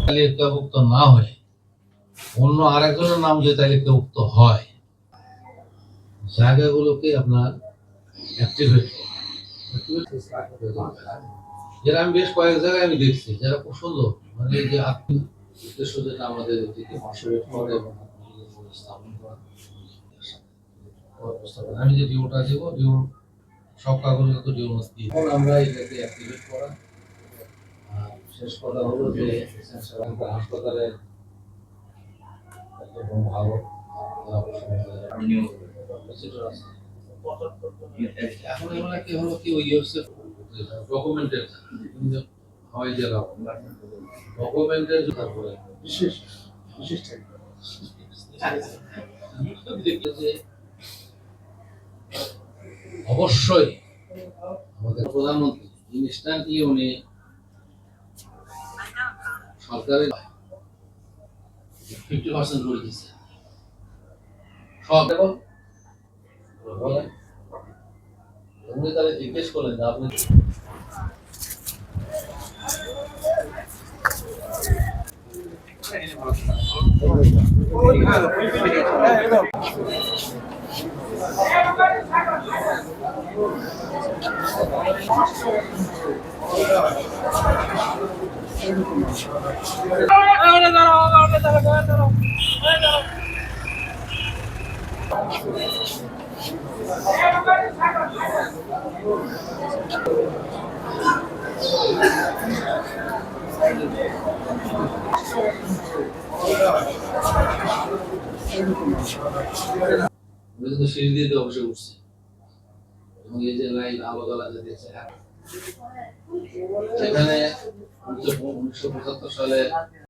তালিকাভুক্ত না হয়ে অন্য আরেকজনের নাম যে তালিকাভুক্ত হয়, জায়গাগুলোকে আপনার অ্যাক্টিভেট যেটা আমি বেশ কয়েক জায়গায় আমি দেখছি, যারা খুব সুন্দর, মানে যে আপনি উদ্দেশ্য যেটা আমাদের এদিকে মাসুরেট করে এবং স্থাপন করা। আমি যে ডিওটা দিব, ডিও সব কাগজে তো ডিও মাস্ট দিয়ে আমরা এটাকে অ্যাক্টিভেট করা। শেষ কথা হলো যে হাসপাতালে ভালো এখন এগুলা কি হলো কি ওই ডকুমেন্টেড হয় যে ডকুমেন্টের তারপরে বিশেষ বিশেষ যে অবশ্যই আমাদের প্রধানমন্ত্রী ইনস্ট্যান্টলি উনি সরকারের 50% করে দিচ্ছে সব। এবং বলেন উনি তাহলে জিজ্ঞেস করলেন যে আপনি সিঁড়ি দিয়ে অবশ্যই উঠছে এবং এই যে লাইন আলো জ্বালা যেতেছে সেখানে 1975 সালে